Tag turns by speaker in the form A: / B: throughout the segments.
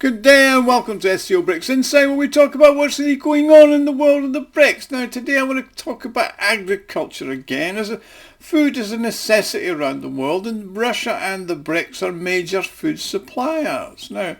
A: Good day and welcome to SCO BRICS Insight, where we talk about what's really going on in the world of the BRICS. Now today I want to talk about agriculture again, as food is a necessity around the world and Russia and the BRICS are major food suppliers. Now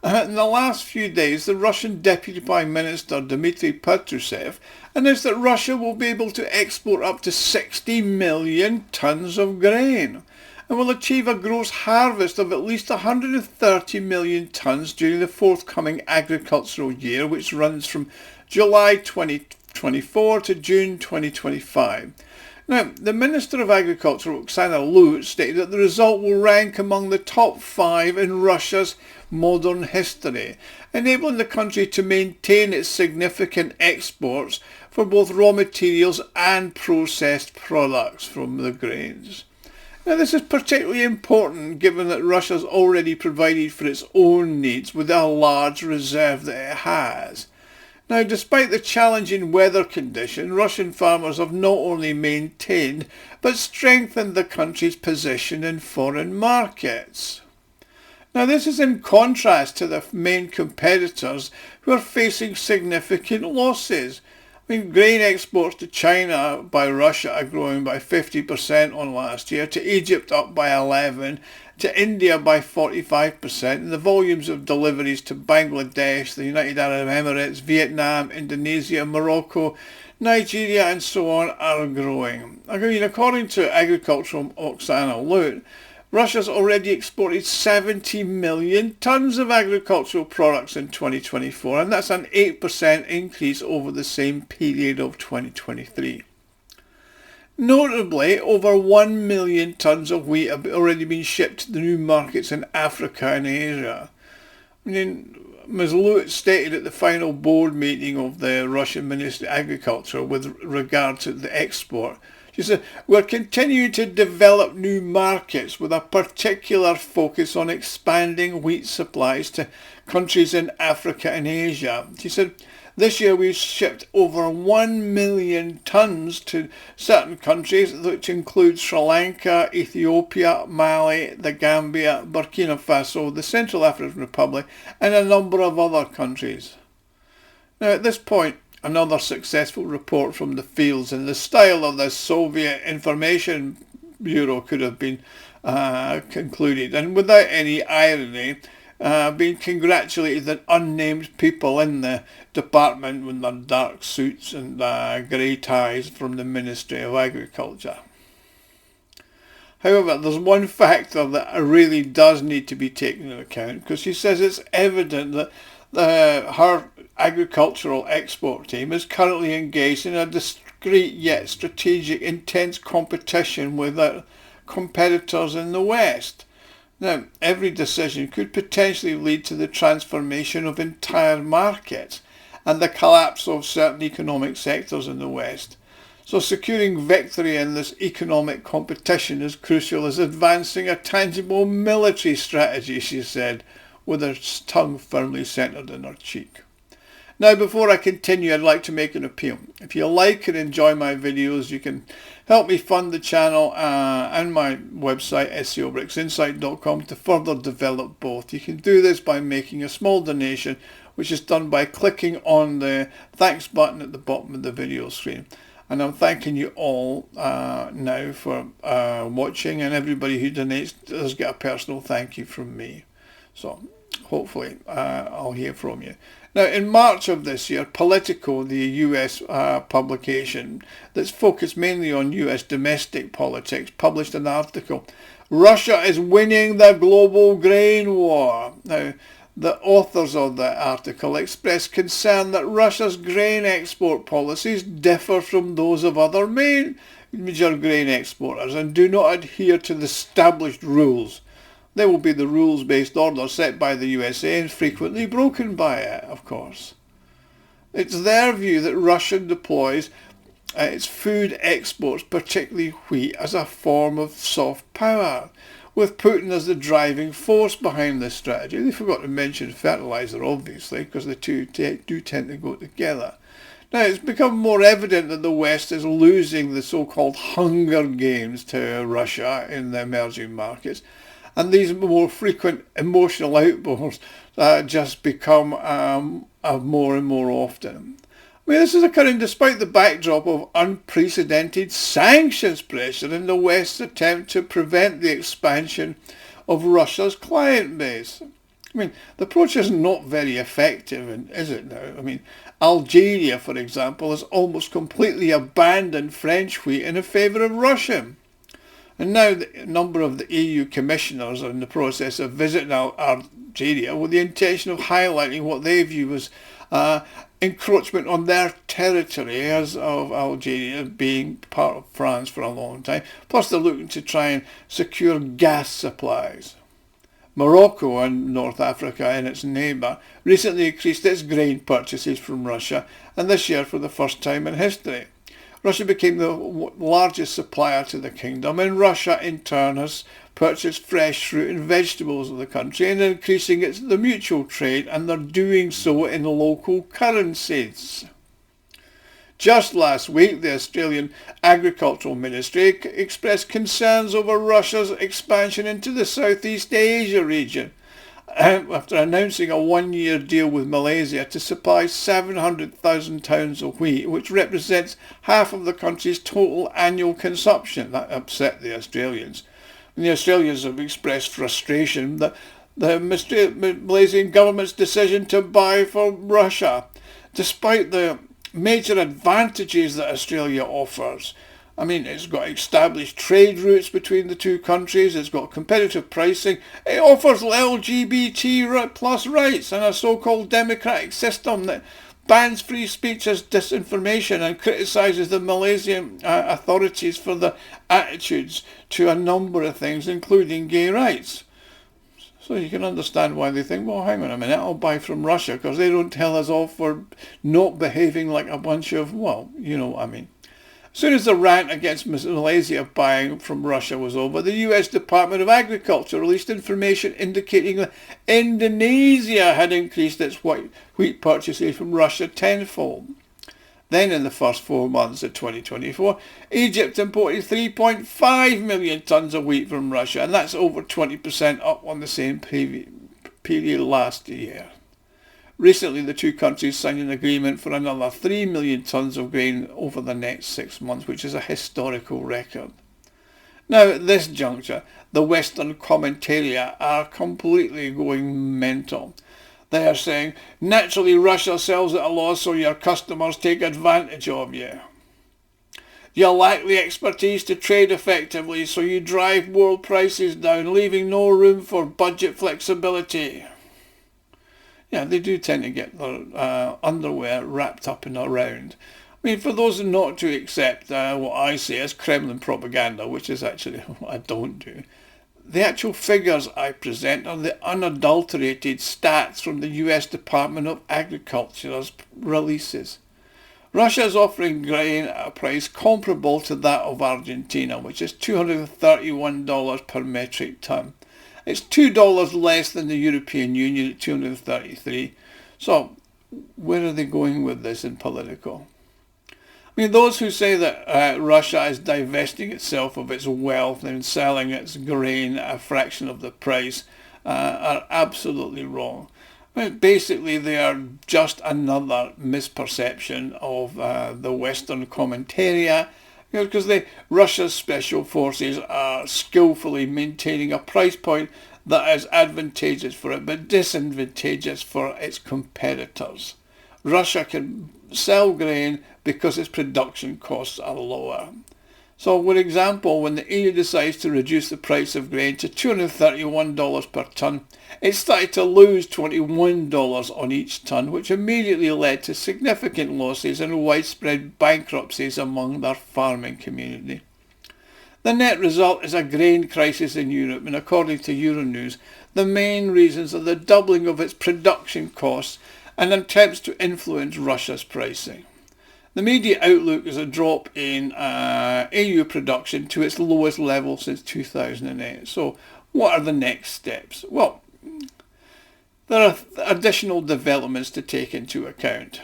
A: in the last few days the Russian Deputy Prime Minister Dmitry Patrushev announced that Russia will be able to export up to 60 million tonnes of grain and will achieve a gross harvest of at least 130 million tonnes during the forthcoming agricultural year, which runs from July 2024 to June 2025. Now, the Minister of Agriculture, Oksana Lut, stated that the result will rank among the top 5 in Russia's modern history, enabling the country to maintain its significant exports for both raw materials and processed products from the grains. Now this is particularly important given that Russia has already provided for its own needs with a large reserve that it has. Now despite the challenging weather conditions, Russian farmers have not only maintained but strengthened the country's position in foreign markets. Now this is in contrast to the main competitors who are facing significant losses. Grain exports to China by Russia are growing by 50% on last year, to Egypt up by 11%, to India by 45%, and the volumes of deliveries to Bangladesh, the United Arab Emirates, Vietnam, Indonesia, Morocco, Nigeria and so on are growing. According to agricultural Oksana Lut, Russia's already exported 70 million tonnes of agricultural products in 2024, and that's an 8% increase over the same period of 2023. Notably, over 1 million tonnes of wheat have already been shipped to the new markets in Africa and Asia. Ms. Lut stated at the final board meeting of the Russian Ministry of Agriculture with regard to the export, she said, "We're continuing to develop new markets with a particular focus on expanding wheat supplies to countries in Africa and Asia." She said, "This year we've shipped over 1 million tonnes to certain countries, which include Sri Lanka, Ethiopia, Mali, the Gambia, Burkina Faso, the Central African Republic, and a number of other countries." Now at this point, another successful report from the fields in the style of the Soviet Information Bureau could have been concluded, and without any irony, being congratulated that unnamed people in the department with their dark suits and grey ties from the Ministry of Agriculture. However, there's one factor that really does need to be taken into account, because she says it's evident that her agricultural export team is currently engaged in a discreet yet strategic intense competition with their competitors in the West. Now, every decision could potentially lead to the transformation of entire markets and the collapse of certain economic sectors in the West. So securing victory in this economic competition is crucial as advancing a tangible military strategy, she said, with her tongue firmly centred in her cheek. Now before I continue, I'd like to make an appeal. If you like and enjoy my videos, you can help me fund the channel and my website scobricsinsight.com to further develop both. You can do this by making a small donation, which is done by clicking on the thanks button at the bottom of the video screen. And I'm thanking you all now for watching, and everybody who donates does get a personal thank you from me. So hopefully I'll hear from you. Now in March of this year, Politico, the US publication that's focused mainly on US domestic politics, published an article, "Russia is winning the global grain war." Now the authors of the article expressed concern that Russia's grain export policies differ from those of other major grain exporters and do not adhere to the established rules. They will be the rules-based order set by the USA and frequently broken by it, of course. It's their view that Russia deploys its food exports, particularly wheat, as a form of soft power, with Putin as the driving force behind this strategy. They forgot to mention fertilizer, obviously, because the two do tend to go together. Now, it's become more evident that the West is losing the so-called hunger games to Russia in the emerging markets, and these more frequent emotional outbursts just become more and more often. I mean, this is occurring despite the backdrop of unprecedented sanctions pressure in the West's attempt to prevent the expansion of Russia's client base. I mean, the approach is not very effective, is it now? I mean, Algeria, for example, has almost completely abandoned French wheat in favour of Russian. And now a number of the EU commissioners are in the process of visiting Algeria with the intention of highlighting what they view as encroachment on their territory, as of Algeria being part of France for a long time. Plus they're looking to try and secure gas supplies. Morocco and North Africa and its neighbour recently increased its grain purchases from Russia, and this year for the first time in history. Russia became the largest supplier to the kingdom, and Russia in turn has purchased fresh fruit and vegetables of the country and increasing the mutual trade, and they're doing so in local currencies. Just last week, the Australian Agricultural Ministry expressed concerns over Russia's expansion into the Southeast Asia region after announcing a one-year deal with Malaysia to supply 700,000 tonnes of wheat, which represents half of the country's total annual consumption. That upset the Australians. And the Australians have expressed frustration that the Malaysian government's decision to buy from Russia, despite the major advantages that Australia offers. I mean, it's got established trade routes between the two countries, it's got competitive pricing, it offers LGBT plus rights and a so-called democratic system that bans free speech as disinformation and criticises the Malaysian authorities for their attitudes to a number of things, including gay rights. So you can understand why they think, well, hang on a minute, I'll buy from Russia because they don't tell us off for not behaving like a bunch of, well, you know what I mean. As soon as the rant against Malaysia buying from Russia was over, the US Department of Agriculture released information indicating that Indonesia had increased its wheat purchases from Russia tenfold. Then in the first 4 months of 2024, Egypt imported 3.5 million tonnes of wheat from Russia, and that's over 20% up on the same period last year. Recently, the two countries signed an agreement for another 3 million tonnes of grain over the next 6 months, which is a historical record. Now, at this juncture, the Western commentaria are completely going mental. They are saying, naturally Russia sells at a loss so your customers take advantage of you. You lack the expertise to trade effectively, so you drive world prices down, leaving no room for budget flexibility. Yeah, they do tend to get their underwear wrapped up and around. I mean, for those not to accept what I say as Kremlin propaganda, which is actually what I don't do, the actual figures I present are the unadulterated stats from the US Department of Agriculture's releases. Russia is offering grain at a price comparable to that of Argentina, which is $231 per metric ton. It's $2 less than the European Union at $233. So where are they going with this in Politico? I mean, those who say that Russia is divesting itself of its wealth and selling its grain at a fraction of the price are absolutely wrong. I mean, basically, they are just another misperception of the Western commentaria, because Russia's special forces are skillfully maintaining a price point that is advantageous for it but disadvantageous for its competitors. Russia can sell grain because its production costs are lower. So, for example, when the EU decides to reduce the price of grain to $231 per tonne, it started to lose $21 on each tonne, which immediately led to significant losses and widespread bankruptcies among their farming community. The net result is a grain crisis in Europe, and according to Euronews, the main reasons are the doubling of its production costs and attempts to influence Russia's pricing. The media outlook is a drop in EU production to its lowest level since 2008. So what are the next steps? Well, there are additional developments to take into account.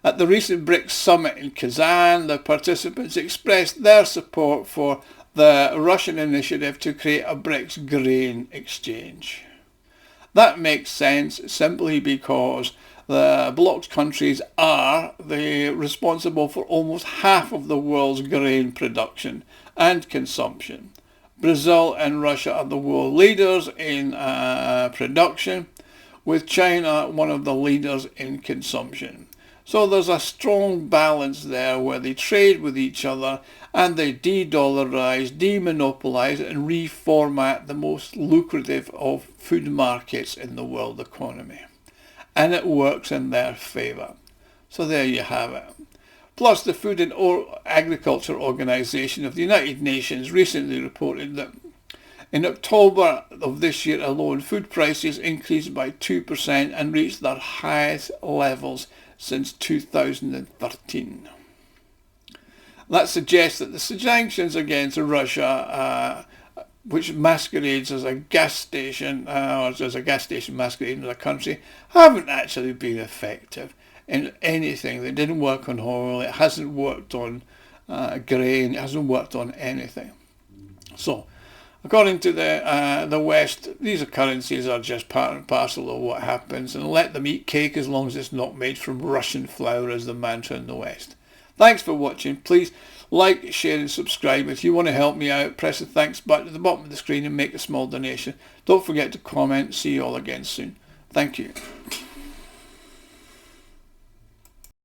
A: At the recent BRICS summit in Kazan, the participants expressed their support for the Russian initiative to create a BRICS grain exchange. That makes sense simply because the bloc's countries are responsible for almost half of the world's grain production and consumption. Brazil and Russia are the world leaders in production, with China one of the leaders in consumption. So there's a strong balance there where they trade with each other and they de-dollarize, demonopolize and reformat the most lucrative of food markets in the world economy. And it works in their favour. So there you have it. Plus, the Food and Agriculture Organization of the United Nations recently reported that in October of this year alone, food prices increased by 2% and reached their highest levels since 2013. That suggests that the sanctions against Russia, which masquerades as a gas station, or as a gas station masquerading as a country, haven't actually been effective in anything. They didn't work on oil, it hasn't worked on grain, it hasn't worked on anything. So, according to the West, these currencies are just part and parcel of what happens, and let them eat cake as long as it's not made from Russian flour, is the mantra in the West. Thanks for watching. Please like, share and subscribe. If you want to help me out, press the thanks button at the bottom of the screen and make a small donation. Don't forget to comment. See you all again soon. Thank you.